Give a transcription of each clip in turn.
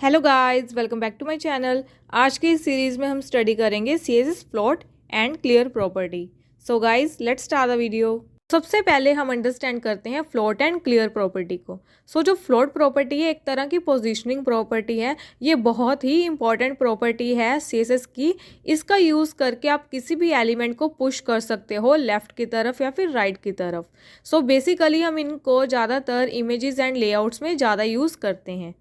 Hello guys, welcome back to my channel. आज की इस सीरीज़ में हम स्टडी करेंगे CSS float and clear property. So guys, let's start the video. सबसे पहले हम अंडरस्टैंड करते हैं फ्लोट एंड क्लियर प्रॉपर्टी को। जो फ्लोट प्रॉपर्टी है एक तरह की पोजीशनिंग प्रॉपर्टी है। ये बहुत ही इंपॉर्टेंट प्रॉपर्टी है सीएसएस की। इसका यूज़ करके आप किसी भी एलिमेंट को पुश कर सकते हो लेफ़्ट की तरफ या फिर राइट की तरफ। बेसिकली हम इनको ज़्यादातर इमेजेस एंड लेआउट्स में ज़्यादा यूज़ करते हैं।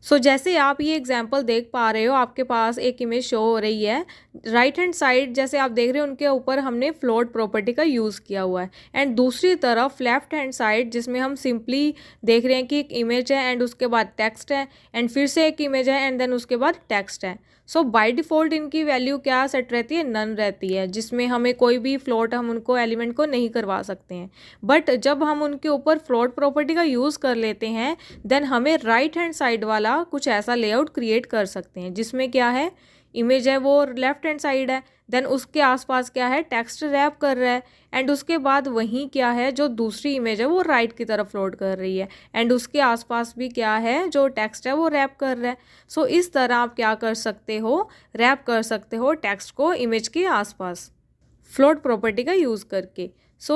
जैसे आप ये एग्जांपल देख पा रहे हो, आपके पास एक इमेज शो हो रही है। राइट हैंड साइड जैसे आप देख रहे हो उनके ऊपर हमने फ्लोट प्रॉपर्टी का यूज़ किया हुआ है, एंड दूसरी तरफ लेफ्ट हैंड साइड जिसमें हम सिंपली देख रहे हैं कि एक इमेज है एंड उसके बाद टेक्स्ट है, एंड फिर से एक इमेज है एंड देन उसके बाद टेक्स्ट है। बाय डिफ़ॉल्ट इनकी वैल्यू क्या सेट रहती है? नन रहती है, जिसमें हमें कोई भी फ्लोट हम उनको एलिमेंट को नहीं करवा सकते हैं। बट जब हम उनके ऊपर फ्लोट प्रॉपर्टी का यूज़ कर लेते हैं देन हमें राइट हैंड साइड वाला कुछ ऐसा लेआउट क्रिएट कर सकते हैं जिसमें क्या है, इमेज है वो लेफ्ट हैंड साइड है, देन उसके आसपास क्या है, टेक्स्ट रैप कर रहा है, एंड उसके बाद वहीं क्या है, जो दूसरी इमेज है वो राइट की तरफ फ्लोट कर रही है, एंड उसके आसपास भी क्या है, जो टेक्स्ट है वो रैप कर रहा है। इस तरह आप क्या कर सकते हो, रैप कर सकते हो टेक्स्ट को इमेज के आसपास फ्लोट प्रॉपर्टी का यूज़ करके।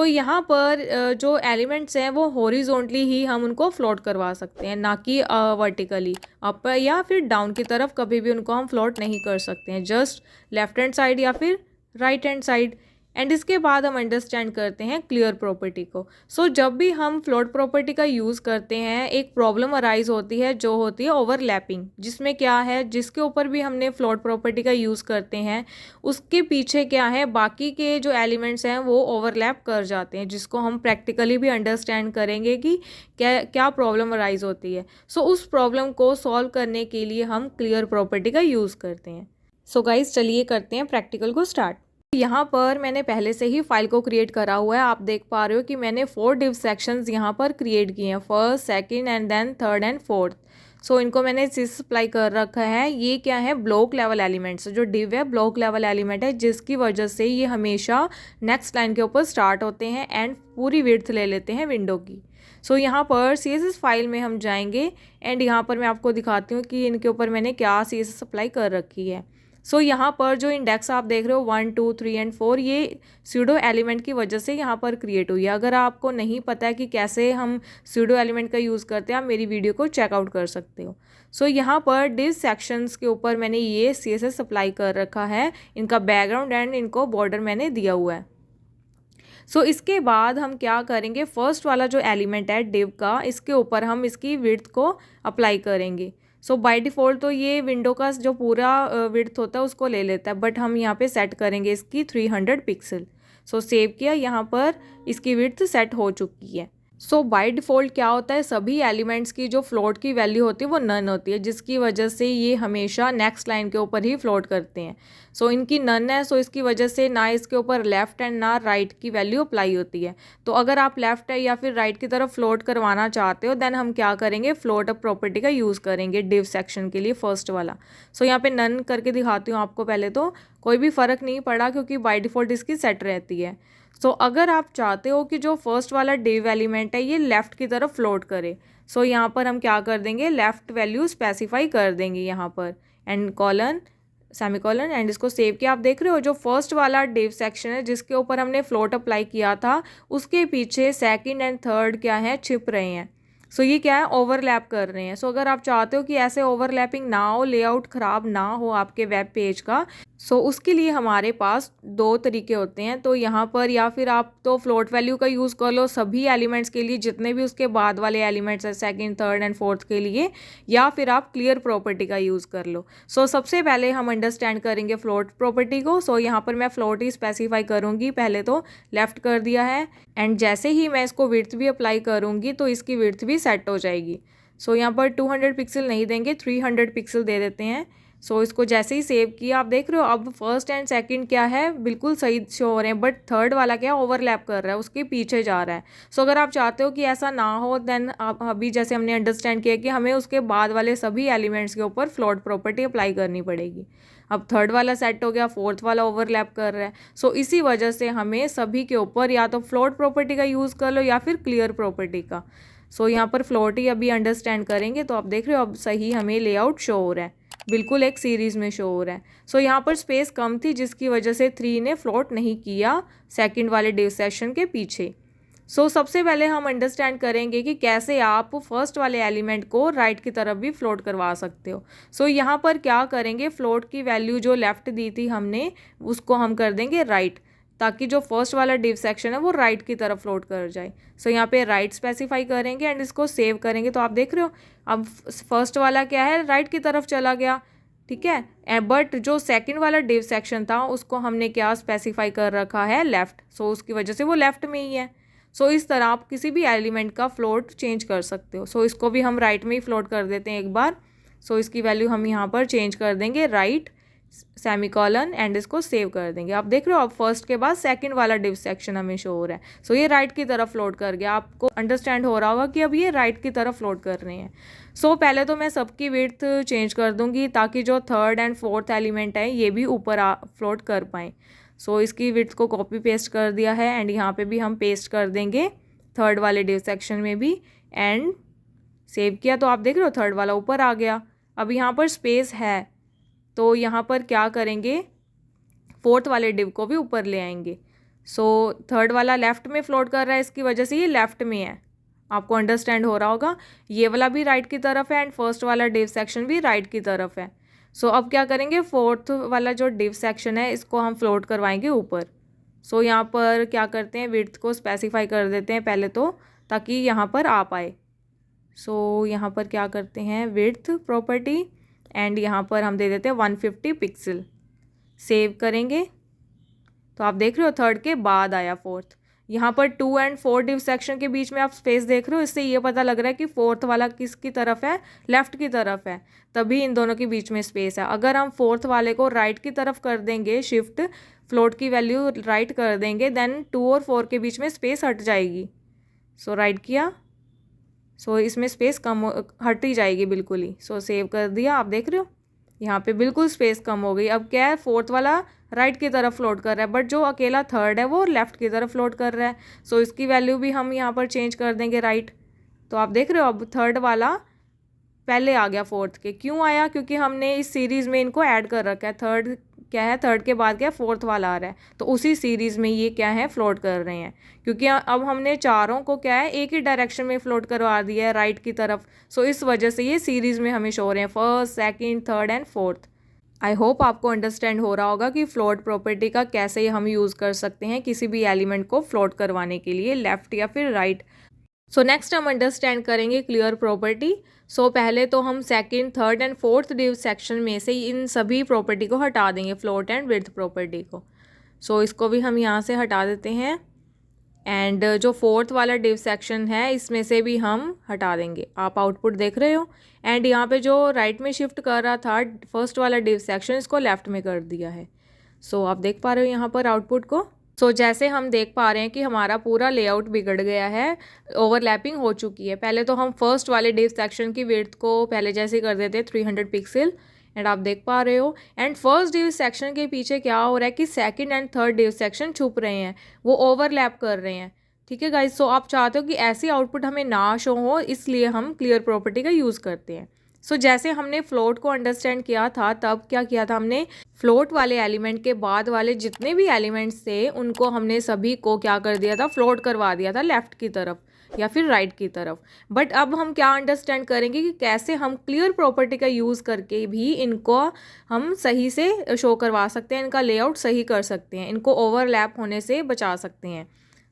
यहाँ पर जो एलिमेंट्स हैं वो हॉरिजॉन्टली ही हम उनको फ्लोट करवा सकते हैं, ना कि वर्टिकली अप या फिर डाउन की तरफ कभी भी उनको हम फ्लोट नहीं कर सकते हैं, जस्ट लेफ्ट हैंड साइड या फिर राइट हैंड साइड। एंड इसके बाद हम अंडरस्टैंड करते हैं क्लियर प्रॉपर्टी को। जब भी हम फ्लोट प्रॉपर्टी का यूज़ करते हैं एक प्रॉब्लम अराइज होती है जो होती है ओवरलैपिंग, जिसमें क्या है, जिसके ऊपर भी हमने फ्लोट प्रॉपर्टी का यूज़ करते हैं उसके पीछे क्या है, बाकी के जो एलिमेंट्स हैं वो ओवरलैप कर जाते हैं, जिसको हम प्रैक्टिकली भी अंडरस्टैंड करेंगे कि क्या क्या प्रॉब्लम अराइज होती है। उस प्रॉब्लम को सॉल्व करने के लिए हम क्लियर प्रॉपर्टी का यूज़ करते हैं। गाइस, चलिए करते हैं प्रैक्टिकल को स्टार्ट। यहाँ पर मैंने पहले से ही फाइल को क्रिएट करा हुआ है। आप देख पा रहे हो कि मैंने 4 डिव सेक्शंस यहाँ पर क्रिएट किए हैं, first, second and then third and fourth. इनको मैंने सिस अप्लाई कर रखा है। ये क्या है, ब्लॉक लेवल एलिमेंट्स। जो डिव है ब्लॉक लेवल एलिमेंट है, जिसकी वजह से ये हमेशा नेक्स्ट लाइन के ऊपर स्टार्ट होते हैं एंड पूरी विड्थ ले लेते हैं विंडो की। यहाँ पर CSS फाइल में हम जाएंगे एंड यहाँ पर मैं आपको दिखाती हूँ कि इनके ऊपर मैंने क्या CSS अप्लाई कर रखी है। यहाँ पर जो इंडेक्स आप देख रहे हो 1, 2, 3 एंड 4, ये स्यूडो एलिमेंट की वजह से यहाँ पर क्रिएट हुई है। अगर आपको नहीं पता है कि कैसे हम स्यूडो एलिमेंट का यूज़ करते हैं, आप मेरी वीडियो को चेकआउट कर सकते हो। यहाँ पर डिव सेक्शंस के ऊपर मैंने ये CSS अप्लाई कर रखा है, इनका बैकग्राउंड एंड इनको बॉर्डर मैंने दिया हुआ है। इसके बाद हम क्या करेंगे, फर्स्ट वाला जो एलिमेंट है डिव का, इसके ऊपर हम इसकी विड्थ को अप्लाई करेंगे। बाय डिफ़ॉल्ट तो ये विंडो का जो पूरा विड्थ होता है उसको ले लेता है, बट हम यहाँ पे सेट करेंगे इसकी 300 पिक्सल। सेव किया, यहाँ पर इसकी विड्थ सेट हो चुकी है। बाय डिफ़ॉल्ट क्या होता है, सभी एलिमेंट्स की जो फ्लोट की वैल्यू होती है वो नन होती है, जिसकी वजह से ये हमेशा नेक्स्ट लाइन के ऊपर ही फ्लोट करते हैं। इनकी नन है, इसकी वजह से ना इसके ऊपर लेफ़्ट एंड ना राइट की वैल्यू अप्लाई होती है। अगर आप लेफ़्ट है या फिर राइट की तरफ फ्लोट करवाना चाहते हो देन हम क्या करेंगे, फ्लोट अप प्रॉपर्टी का यूज़ करेंगे डिव सेक्शन के लिए, फर्स्ट वाला। यहाँ पे नन करके दिखाती हूँ आपको। पहले तो कोई भी फ़र्क नहीं पड़ा क्योंकि बाय डिफ़ॉल्ट इसकी सेट रहती है। अगर आप चाहते हो कि जो फर्स्ट वाला डिव एलिमेंट है ये लेफ़्ट की तरफ फ्लोट करे, यहाँ पर हम क्या कर देंगे, लेफ़्ट वैल्यू स्पेसिफाई कर देंगे यहाँ पर, एंड कॉलन, सेमीकॉलन, एंड इसको सेव किया। आप देख रहे हो जो फर्स्ट वाला डिव सेक्शन है जिसके ऊपर हमने फ्लोट अप्लाई किया था, उसके पीछे सेकंड एंड थर्ड क्या है, छिप रहे हैं। ये क्या है, ओवरलैप कर रहे हैं। अगर आप चाहते हो कि ऐसे ओवरलैपिंग ना हो, लेआउट ख़राब ना हो आपके वेब पेज का, उसके लिए हमारे पास 2 तरीके होते हैं। यहाँ पर या फिर आप तो फ्लोट वैल्यू का यूज़ कर लो सभी एलिमेंट्स के लिए, जितने भी उसके बाद वाले एलिमेंट्स हैं सेकंड, थर्ड एंड फोर्थ के लिए, या फिर आप क्लियर प्रॉपर्टी का यूज़ कर लो। सबसे पहले हम अंडरस्टैंड करेंगे फ्लोट प्रॉपर्टी को। यहाँ पर मैं फ्लोट ही स्पेसिफाई करूँगी। पहले तो लेफ़्ट कर दिया है, एंड जैसे ही मैं इसको विड्थ भी अप्लाई करूँगी तो इसकी विड्थ भी सेट हो जाएगी। यहाँ पर 200 पिक्सल नहीं देंगे, 300 पिक्सल दे देते हैं। इसको जैसे ही सेव किया, आप देख रहे हो अब फर्स्ट एंड सेकंड क्या है, बिल्कुल सही शो हो रहे हैं, बट थर्ड वाला क्या है, ओवरलैप कर रहा है, उसके पीछे जा रहा है। अगर आप चाहते हो कि ऐसा ना हो देन आप अभी जैसे हमने अंडरस्टैंड किया कि हमें उसके बाद वाले सभी एलिमेंट्स के ऊपर फ्लोट प्रॉपर्टी अप्लाई करनी पड़ेगी। अब थर्ड वाला सेट हो गया, फोर्थ वाला ओवरलैप कर रहा है। इसी वजह से हमें सभी के ऊपर या तो फ्लोट प्रॉपर्टी का यूज़ कर लो या फिर क्लियर प्रॉपर्टी का। सो यहाँ पर फ्लोट ही अभी अंडरस्टैंड करेंगे। तो आप देख रहे हो अब सही हमें लेआउट शो हो रहा है, बिल्कुल एक सीरीज़ में शो हो रहा है। सो यहाँ पर स्पेस कम थी जिसकी वजह से 3 ने फ्लोट नहीं किया सेकंड वाले डिव सेक्शन के पीछे। सबसे पहले हम अंडरस्टैंड करेंगे कि कैसे आप फर्स्ट वाले एलिमेंट को राइट की तरफ भी फ्लोट करवा सकते हो। यहाँ पर क्या करेंगे, फ्लोट की वैल्यू जो लेफ़्ट दी थी हमने उसको हम कर देंगे राइट, ताकि जो फर्स्ट वाला डिव सेक्शन है वो राइट की तरफ फ्लोट कर जाए। यहाँ पे राइट स्पेसिफाई करेंगे एंड इसको सेव करेंगे। तो आप देख रहे हो अब फर्स्ट वाला क्या है, राइट की तरफ चला गया, ठीक है। बट जो सेकंड वाला डिव सेक्शन था उसको हमने क्या स्पेसिफाई कर रखा है, लेफ़्ट। उसकी वजह से वो लेफ़्ट में ही है। इस तरह आप किसी भी एलिमेंट का फ्लोट चेंज कर सकते हो। इसको भी हम राइट में ही फ्लोट कर देते हैं एक बार। इसकी वैल्यू हम यहाँ पर चेंज कर देंगे राइट सेमीकोलन एंड इसको सेव कर देंगे। आप देख रहे हो अब फर्स्ट के बाद सेकंड वाला डिव सेक्शन हमें शो हो रहा है। ये राइट की तरफ फ्लोट कर गया। आपको अंडरस्टैंड हो रहा होगा कि अब ये राइट की तरफ फ्लोट कर रहे हैं। पहले तो मैं सबकी विड्थ चेंज कर दूंगी ताकि जो थर्ड एंड फोर्थ एलिमेंट है ये भी ऊपर फ्लोट कर पाएँ। इसकी विड्थ को कॉपी पेस्ट कर दिया है एंड यहाँ पे भी हम पेस्ट कर देंगे थर्ड वाले डिव सेक्शन में भी एंड सेव किया। तो आप देख रहे हो थर्ड वाला ऊपर आ गया। अब यहाँ पर स्पेस है तो यहाँ पर क्या करेंगे, फोर्थ वाले डिव को भी ऊपर ले आएंगे। थर्ड वाला लेफ़्ट में फ्लोट कर रहा है, इसकी वजह से ये लेफ़्ट में है। आपको अंडरस्टैंड हो रहा होगा। ये वाला भी राइट की तरफ है एंड फर्स्ट वाला डिव सेक्शन भी राइट की तरफ है। अब क्या करेंगे, फोर्थ वाला जो डिव सेक्शन है इसको हम फ्लोट करवाएंगे ऊपर। यहाँ पर क्या करते हैं, विड्थ को स्पेसिफाई कर देते हैं पहले तो, ताकि यहाँ पर आ पाए। यहाँ पर क्या करते हैं, विड्थ प्रॉपर्टी एंड यहाँ पर हम दे देते हैं 150 पिक्सल। सेव करेंगे तो आप देख रहे हो थर्ड के बाद आया फोर्थ। यहाँ पर 2 एंड 4 डिव सेक्शन के बीच में आप स्पेस देख रहे हो, इससे ये पता लग रहा है कि फोर्थ वाला किसकी तरफ है, लेफ़्ट की तरफ है, तभी इन दोनों के बीच में स्पेस है। अगर हम फोर्थ वाले को राइट की तरफ कर देंगे, शिफ्ट फ्लोट की वैल्यू राइट कर देंगे, देन 2 और 4 के बीच में स्पेस हट जाएगी। राइट किया, इसमें स्पेस कम हट ही जाएगी बिल्कुल ही। सेव कर दिया। आप देख रहे हो यहाँ पे बिल्कुल स्पेस कम हो गई। अब क्या है, फोर्थ वाला राइट की तरफ फ्लोट कर रहा है बट जो अकेला थर्ड है वो लेफ़्ट की तरफ फ्लोट कर रहा है। इसकी वैल्यू भी हम यहाँ पर चेंज कर देंगे राइट। तो आप देख रहे हो अब थर्ड वाला पहले आ गया फोर्थ के। क्यों आया, क्योंकि हमने इस सीरीज़ में इनको ऐड कर रखा है। थर्ड क्या है, थर्ड के बाद क्या फोर्थ वाला आ रहा है, तो उसी सीरीज़ में ये क्या है फ्लोट कर रहे हैं। क्योंकि अब हमने चारों को क्या है एक ही डायरेक्शन में फ्लोट करवा दिया है राइट की तरफ। इस वजह से ये सीरीज़ में हमें शो हो रहे हैं, first, second, third and fourth. I hope आपको अंडरस्टैंड हो रहा होगा कि फ्लोट प्रॉपर्टी का कैसे हम यूज़ कर सकते हैं किसी भी एलिमेंट को फ्लोट करवाने के लिए, लेफ़्ट या फिर राइट। नेक्स्ट हम अंडरस्टैंड करेंगे क्लियर प्रॉपर्टी। पहले तो हम second, third and fourth div section में से इन सभी प्रॉपर्टी को हटा देंगे, फ्लोट एंड विड्थ प्रॉपर्टी को। इसको भी हम यहाँ से हटा देते हैं एंड जो फोर्थ वाला डिव सेक्शन है इसमें से भी हम हटा देंगे। आप आउटपुट देख रहे हो एंड यहाँ पे जो राइट में शिफ्ट कर रहा था फर्स्ट वाला डिव सेक्शन, इसको लेफ़्ट में कर दिया है। आप देख पा रहे हो यहाँ पर आउटपुट को। जैसे हम देख पा रहे हैं कि हमारा पूरा लेआउट बिगड़ गया है, ओवरलैपिंग हो चुकी है। पहले तो हम फर्स्ट वाले डिव सेक्शन की विड्थ को पहले जैसे कर देते हैं 300 पिक्सल एंड आप देख पा रहे हो। एंड फर्स्ट डिव सेक्शन के पीछे क्या हो रहा है कि second and third div section छुप रहे हैं, वो ओवरलैप कर रहे हैं। ठीक है गाइस, आप चाहते हो कि ऐसी आउटपुट हमें ना शो हो, इसलिए हम क्लियर प्रॉपर्टी का यूज़ करते हैं। जैसे हमने फ्लोट को अंडरस्टैंड किया था तब क्या किया था हमने, फ्लोट वाले एलिमेंट के बाद वाले जितने भी एलिमेंट्स थे उनको हमने सभी को क्या कर दिया था, फ्लोट करवा दिया था लेफ़्ट की तरफ या फिर राइट की तरफ। बट अब हम क्या अंडरस्टैंड करेंगे कि कैसे हम क्लियर प्रॉपर्टी का यूज़ करके भी इनको हम सही से शो करवा सकते हैं, इनका लेआउट सही कर सकते हैं, इनको ओवरलैप होने से बचा सकते हैं।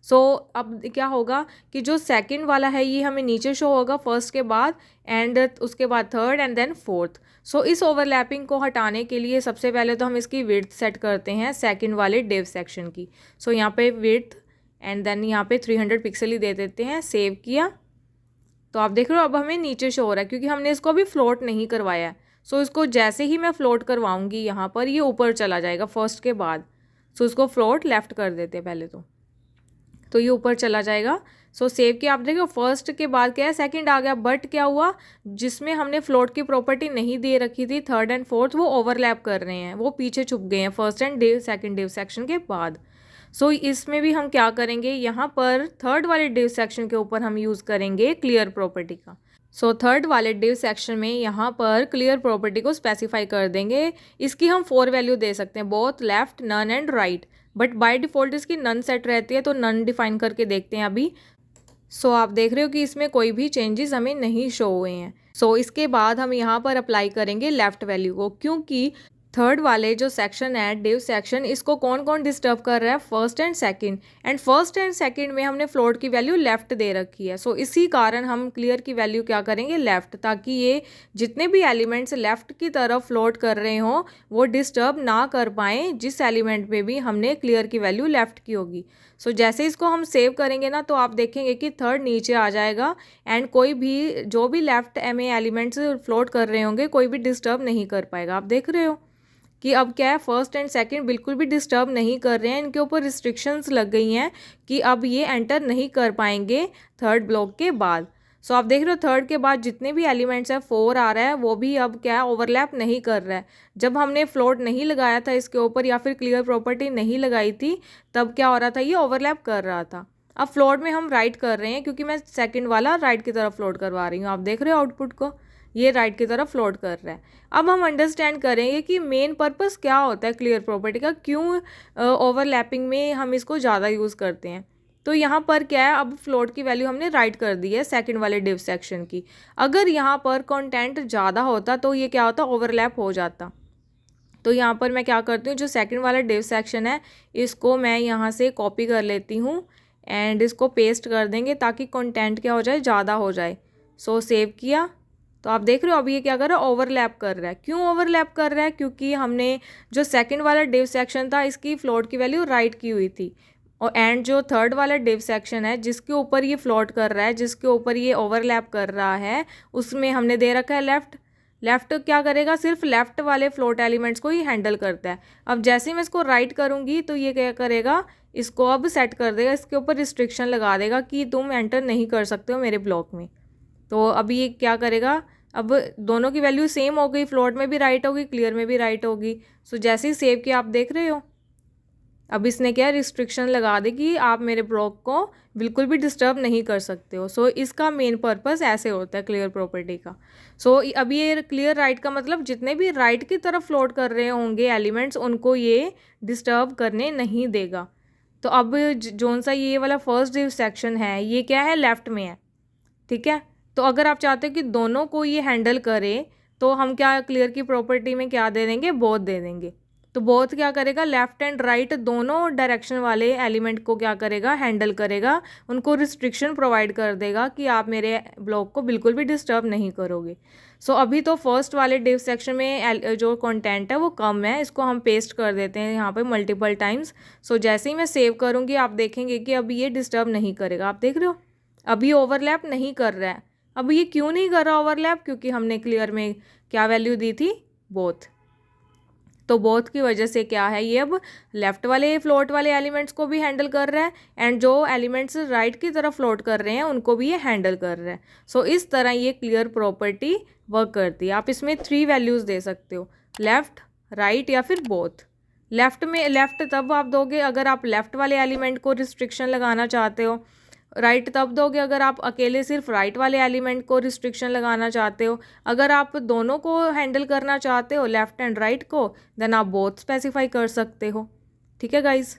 अब क्या होगा कि जो सेकंड वाला है ये हमें नीचे शो होगा फर्स्ट के बाद एंड उसके बाद थर्ड एंड देन फोर्थ। इस ओवरलैपिंग को हटाने के लिए सबसे पहले तो हम इसकी विड्थ सेट करते हैं सेकंड वाले डिव सेक्शन की। यहाँ पे विड्थ एंड देन यहाँ पे 300 पिक्सल ही दे देते हैं। सेव किया तो आप देख रहे हो अब हमें नीचे शो हो रहा है क्योंकि हमने इसको अभी फ्लोट नहीं करवाया है। इसको जैसे ही मैं फ्लोट करवाऊँगी यहाँ पर ये ऊपर चला जाएगा फर्स्ट के बाद। इसको फ्लोट लेफ़्ट कर देते हैं पहले तो ये ऊपर चला जाएगा। सेव किया, आप देखो फर्स्ट के बाद क्या है सेकंड आ गया, बट क्या हुआ जिसमें हमने फ्लोट की प्रॉपर्टी नहीं दे रखी थी थर्ड एंड फोर्थ, वो ओवरलैप कर रहे हैं, वो पीछे छुप गए हैं first and second div section के बाद। सो इसमें भी हम क्या करेंगे, यहाँ पर थर्ड वाले डिव सेक्शन के ऊपर हम यूज़ करेंगे क्लियर प्रॉपर्टी का। सो थर्ड वाले डिव सेक्शन में यहाँ पर क्लियर प्रॉपर्टी को स्पेसिफाई कर देंगे। इसकी हम 4 वैल्यू दे सकते हैं, both, left, none and right, but by default इसकी नन सेट रहती है, तो नन डिफाइन करके देखते हैं अभी। सो आप देख रहे हो कि इसमें कोई भी चेंजेस हमें नहीं शो हुए हैं। सो इसके बाद हम यहाँ पर अप्लाई करेंगे लेफ़्ट वैल्यू को, क्योंकि थर्ड वाले जो सेक्शन है डिव सेक्शन, इसको कौन कौन डिस्टर्ब कर रहा है, first and second, and first and second में हमने फ्लोट की वैल्यू लेफ्ट दे रखी है। सो इसी कारण हम क्लियर की वैल्यू क्या करेंगे, लेफ्ट, ताकि ये जितने भी एलिमेंट्स लेफ्ट की तरफ फ्लोट कर रहे हों वो डिस्टर्ब ना कर पाएँ जिस एलिमेंट में भी हमने क्लियर की वैल्यू लेफ्ट की होगी। सो जैसे इसको हम सेव करेंगे ना, तो आप देखेंगे कि थर्ड नीचे आ जाएगा एंड कोई भी जो भी लेफ्ट में एलिमेंट्स फ्लोट कर रहे होंगे कोई भी डिस्टर्ब नहीं कर पाएगा। आप देख रहे हो कि अब क्या है, फर्स्ट एंड सेकंड बिल्कुल भी डिस्टर्ब नहीं कर रहे हैं, इनके ऊपर रिस्ट्रिक्शंस लग गई हैं कि अब ये एंटर नहीं कर पाएंगे थर्ड ब्लॉक के बाद। सो आप देख रहे हो थर्ड के बाद जितने भी एलिमेंट्स हैं 4 आ रहा है, वो भी अब क्या है, ओवरलैप नहीं कर रहा है। जब हमने फ्लोट नहीं लगाया था इसके ऊपर या फिर क्लियर प्रॉपर्टी नहीं लगाई थी, तब क्या हो रहा था, ये ओवरलैप कर रहा था। अब फ्लोट में हम राइट कर रहे हैं क्योंकि मैं सेकंड वाला राइट की तरफ फ्लोट करवा रही हूँ। आप देख रहे हो आउटपुट को, ये राइट की तरफ फ्लोट कर रहा है। अब हम अंडरस्टैंड करेंगे कि मेन पर्पस क्या होता है क्लियर प्रॉपर्टी का, क्यों ओवरलैपिंग में हम इसको ज़्यादा यूज़ करते हैं। तो यहाँ पर क्या है, अब फ्लोट की वैल्यू हमने राइट कर दी है सेकंड वाले डिव सेक्शन की। अगर यहाँ पर कंटेंट ज़्यादा होता तो ये क्या होता, ओवरलैप हो जाता। तो यहाँ पर मैं क्या करती हूँ, जो सेकंड वाला डिव सेक्शन है इसको मैं यहाँ से कॉपी कर लेती हूँ एंड इसको पेस्ट कर देंगे ताकि कंटेंट क्या हो जाए, ज़्यादा हो जाए। सो सेव किया, तो आप देख रहे हो अब ये क्या कर रहा है, ओवरलैप कर रहा है। क्यों ओवरलैप कर रहा है, क्योंकि हमने जो सेकंड वाला डिव सेक्शन था इसकी फ्लोट की वैल्यू राइट की हुई थी, और एंड जो थर्ड वाला डिव सेक्शन है जिसके ऊपर ये फ्लोट कर रहा है, जिसके ऊपर ये ओवरलैप कर रहा है, उसमें हमने दे रखा है लेफ्ट। लेफ्ट क्या करेगा, सिर्फ लेफ्ट वाले फ्लोट एलिमेंट्स को ही हैंडल करता है। अब जैसे ही मैं इसको राइट करूँगी तो ये क्या करेगा, इसको अब सेट कर देगा, इसके ऊपर रिस्ट्रिक्शन लगा देगा कि तुम एंटर नहीं कर सकते हो मेरे ब्लॉक में। तो अब ये क्या करेगा, अब दोनों की वैल्यू सेम हो गई, फ्लोट में भी राइट होगी, क्लियर में भी राइट होगी। सो जैसे ही सेव किया आप देख रहे हो अब इसने क्या रिस्ट्रिक्शन लगा दी कि आप मेरे ब्लॉक को बिल्कुल भी डिस्टर्ब नहीं कर सकते हो। सो इसका मेन पर्पस ऐसे होता है क्लियर प्रॉपर्टी का। सो अब ये क्लियर राइट का मतलब जितने भी राइट की तरफ फ्लोट कर रहे होंगे एलिमेंट्स उनको ये डिस्टर्ब करने नहीं देगा। तो अब जोन सा ये वाला फर्स्ट डिव सेक्शन है ये क्या है, लेफ्ट में है, ठीक है। तो अगर आप चाहते हो कि दोनों को ये हैंडल करे तो हम क्या क्लियर की प्रॉपर्टी में क्या दे देंगे, बोथ दे देंगे। तो बोथ क्या करेगा, लेफ्ट एंड राइट दोनों डायरेक्शन वाले एलिमेंट को क्या करेगा, हैंडल करेगा, उनको रिस्ट्रिक्शन प्रोवाइड कर देगा कि आप मेरे ब्लॉक को बिल्कुल भी डिस्टर्ब नहीं करोगे। सो अभी तो फर्स्ट वाले डिव सेक्शन में जो कंटेंट है वो कम है, इसको हम पेस्ट कर देते हैं यहाँ पे मल्टीपल टाइम्स। सो जैसे ही मैं सेव करूँगी आप देखेंगे कि अभी ये डिस्टर्ब नहीं करेगा। आप देख रहे हो अभी ओवरलैप नहीं कर रहा है। अब ये क्यों नहीं कर रहा ओवरलैप, क्योंकि हमने क्लियर में क्या वैल्यू दी थी, बोथ। तो बोथ की वजह से क्या है, ये अब लेफ्ट वाले फ्लोट वाले एलिमेंट्स को भी हैंडल कर रहा है एंड जो एलिमेंट्स राइट की तरफ फ्लोट कर रहे हैं उनको भी ये हैंडल कर रहा है। सो इस तरह ये क्लियर प्रॉपर्टी वर्क करती है। आप इसमें 3 वैल्यूज़ दे सकते हो, लेफ्ट, राइट या फिर बोथ। लेफ्ट में लेफ्ट तब आप दोगे अगर आप लेफ्ट वाले एलिमेंट को रिस्ट्रिक्शन लगाना चाहते हो, राइट तब दोगे अगर आप अकेले सिर्फ राइट वाले एलिमेंट को रिस्ट्रिक्शन लगाना चाहते हो। अगर आप दोनों को हैंडल करना चाहते हो, लेफ्ट एंड राइट को, देन आप बोथ स्पेसिफाई कर सकते हो, ठीक है गाइज।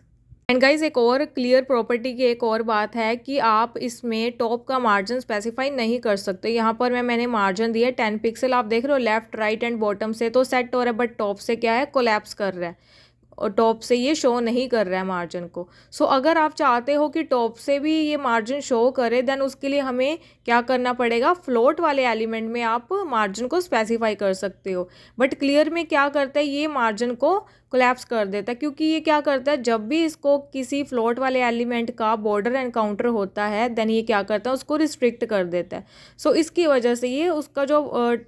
एंड गाइज एक और क्लियर प्रॉपर्टी की एक और बात है कि आप इसमें टॉप का मार्जिन स्पेसिफाई नहीं कर सकते। यहाँ पर मैंने मार्जिन दिया है 10 पिक्सल। आप देख रहे हो लेफ्ट, राइट एंड बॉटम से तो सेट हो रहा है, बट टॉप से क्या है, कोलैप्स कर रहा है और टॉप से ये शो नहीं कर रहा है मार्जिन को। सो अगर आप चाहते हो कि टॉप से भी ये मार्जिन शो करे, देन उसके लिए हमें क्या करना पड़ेगा, फ्लोट वाले एलिमेंट में आप मार्जिन को स्पेसिफाई कर सकते हो। बट क्लियर में क्या करता है, ये मार्जिन को कोलैप्स कर देता है, क्योंकि ये क्या करता है, जब भी इसको किसी फ्लोट वाले एलिमेंट का बॉर्डर एनकाउंटर होता है देन ये क्या करता है, उसको रिस्ट्रिक्ट कर देता है। सो इसकी वजह से ये उसका जो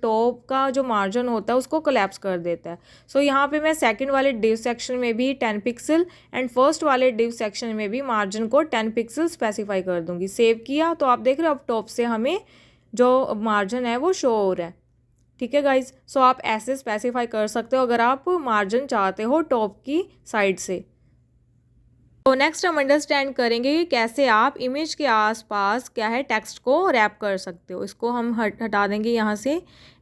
टॉप का जो मार्जिन होता है उसको कोलैप्स कर देता है। सो यहाँ पे मैं सेकंड वाले डिव सेक्शन में भी 10 पिक्सल एंड फर्स्ट वाले डिव सेक्शन में भी मार्जिन को 10 पिक्सल स्पेसिफाई कर दूंगी। सेव किया तो आप देख रहे हो अब टॉप से हमें जो मार्जिन है वो शो हो रहा है, ठीक है गाइज। सो आप ऐसे स्पेसिफाई कर सकते हो अगर आप मार्जिन चाहते हो टॉप की साइड से। तो नेक्स्ट हम अंडरस्टैंड करेंगे कि कैसे आप इमेज के आसपास क्या है टेक्स्ट को रैप कर सकते हो। इसको हम हटा देंगे यहाँ से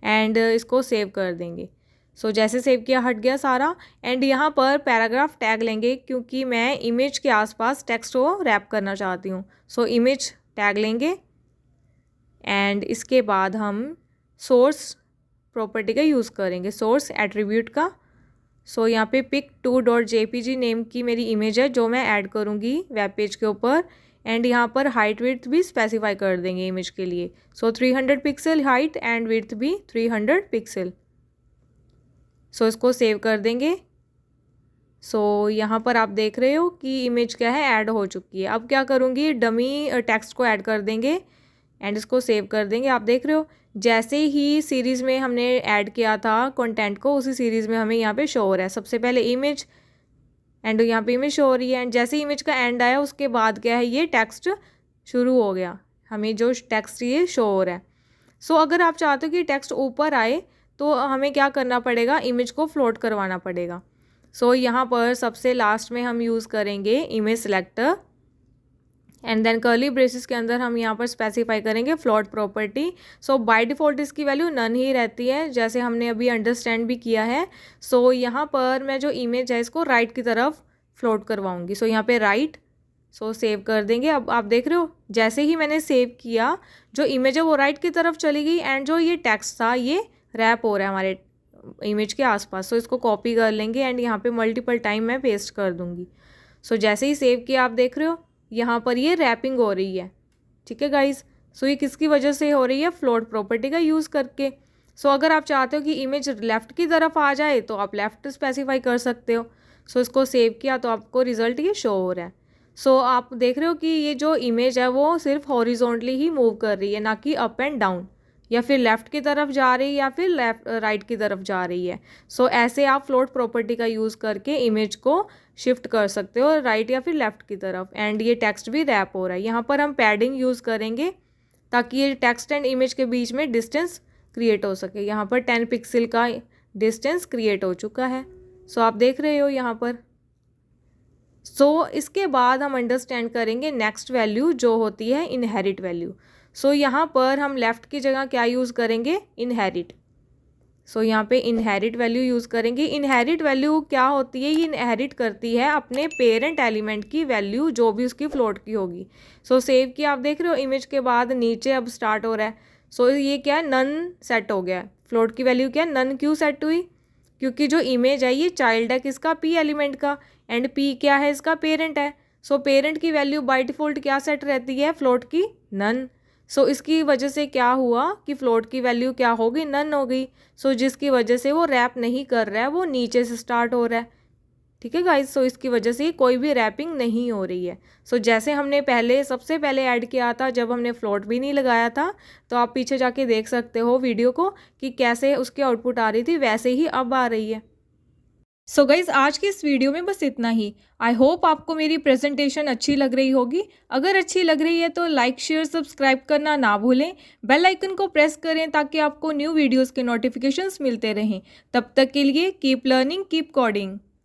एंड इसको सेव कर देंगे। सो जैसे सेव किया हट गया सारा। एंड यहाँ पर पैराग्राफ टैग लेंगे क्योंकि मैं इमेज के आसपास टेक्स्ट को रैप करना चाहती हूँ। सो इमेज टैग लेंगे एंड इसके बाद हम सोर्स प्रॉपर्टी का यूज़ करेंगे, सोर्स एट्रीब्यूट का। सो यहाँ पे pic2.jpg नेम की मेरी इमेज है जो मैं ऐड करूँगी वेब पेज के ऊपर। एंड यहाँ पर हाइट विड्थ भी स्पेसिफाई कर देंगे इमेज के लिए। सो 300 पिक्सल हाइट एंड विड्थ भी 300 पिक्सल। सो इसको सेव कर देंगे। सो यहाँ पर आप देख रहे हो कि इमेज क्या है ऐड हो चुकी है। अब क्या करूँगी, डमी टेक्स्ट को ऐड कर देंगे एंड इसको सेव कर देंगे। आप देख रहे हो जैसे ही सीरीज़ में हमने ऐड किया था कंटेंट को, उसी सीरीज़ में हमें यहाँ पे शो हो रहा है। सबसे पहले इमेज एंड यहाँ पे इमेज शो हो रही है एंड जैसे इमेज का एंड आया उसके बाद क्या है ये टेक्स्ट शुरू हो गया, हमें जो टेक्स्ट ये शो हो रहा है। सो अगर आप चाहते हो कि टेक्स्ट ऊपर आए तो हमें क्या करना पड़ेगा, इमेज को फ्लोट करवाना पड़ेगा। सो यहाँ पर सबसे लास्ट में हम यूज़ करेंगे image selector and then curly braces के अंदर हम यहाँ पर स्पेसिफाई करेंगे float property. So by default इसकी वैल्यू नन ही रहती है जैसे हमने अभी अंडरस्टैंड भी किया है। सो यहाँ पर मैं जो इमेज है इसको राइट की तरफ फ्लोट करवाऊँगी। सो यहाँ पे राइट, सो सेव कर देंगे। अब आप देख रहे हो जैसे ही मैंने सेव किया जो इमेज है वो राइट की तरफ चली गई एंड जो ये टेक्स्ट था ये रैप हो रहा है हमारे इमेज के आसपास। सो इसको कॉपी कर लेंगे एंड यहाँ पे मल्टीपल टाइम मैं पेस्ट कर दूँगी। सो जैसे ही सेव किया आप देख रहे हो यहाँ पर ये रैपिंग हो रही है। ठीक है गाइज। सो ये किसकी वजह से हो रही है, फ्लोट प्रॉपर्टी का यूज़ करके। सो अगर आप चाहते हो कि इमेज लेफ़्ट की तरफ आ जाए तो आप लेफ़्ट स्पेसिफाई कर सकते हो। सो इसको सेव किया तो आपको रिजल्ट ये शो हो रहा है। सो आप देख रहे हो कि ये जो इमेज है वो सिर्फ हॉरिजॉन्टली ही मूव कर रही है, ना कि अप एंड डाउन, या फिर लेफ़्ट की तरफ जा रही है या फिर राइट की तरफ जा रही है। सो ऐसे आप फ्लोट प्रॉपर्टी का यूज़ करके इमेज को शिफ्ट कर सकते हो राइट या फिर लेफ़्ट की तरफ। एंड ये टेक्स्ट भी रैप हो रहा है। यहाँ पर हम पैडिंग यूज़ करेंगे ताकि ये टेक्स्ट एंड इमेज के बीच में डिस्टेंस क्रिएट हो सके। यहाँ पर 10 पिक्सल का डिस्टेंस क्रिएट हो चुका है। सो आप देख रहे हो यहाँ पर। सो इसके बाद हम अंडरस्टैंड करेंगे नेक्स्ट वैल्यू जो होती है इनहेरिट वैल्यू। सो यहाँ पर हम लेफ़्ट की जगह क्या यूज़ करेंगे, इनहेरिट। सो यहाँ पे इनहेरिट वैल्यू यूज़ करेंगे। इनहेरिट वैल्यू क्या होती है, ये इनहेरिट करती है अपने पेरेंट एलिमेंट की वैल्यू जो भी उसकी फ्लोट की होगी। सो सेव किया, आप देख रहे हो इमेज के बाद नीचे अब स्टार्ट हो रहा है। सो ये क्या है, नन सेट हो गया है। फ्लोट की वैल्यू क्या है, नन क्यों सेट हुई, क्योंकि जो इमेज है ये चाइल्ड है किसका, पी एलिमेंट का, एंड पी क्या है, इसका पेरेंट है। सो पेरेंट की वैल्यू बाय डिफ़ॉल्ट क्या सेट रहती है, फ्लोट की नन। सो इसकी वजह से क्या हुआ कि फ्लोट की वैल्यू क्या हो गई, नन हो गई। सो जिसकी वजह से वो रैप नहीं कर रहा है, वो नीचे से स्टार्ट हो रहा है। ठीक है गाइज। सो इसकी वजह से कोई भी रैपिंग नहीं हो रही है। सो जैसे हमने सबसे पहले ऐड किया था जब हमने फ्लोट भी नहीं लगाया था, तो आप पीछे जाके देख सकते हो वीडियो को कि कैसे उसकी आउटपुट आ रही थी, वैसे ही अब आ रही है। सो गाइज़ आज की इस वीडियो में बस इतना ही। आई होप आपको मेरी प्रेजेंटेशन अच्छी लग रही होगी। अगर अच्छी लग रही है तो लाइक शेयर सब्सक्राइब करना ना भूलें। बेल आइकन को प्रेस करें ताकि आपको न्यू वीडियोस के नोटिफिकेशंस मिलते रहें। तब तक के लिए कीप लर्निंग कीप कोडिंग।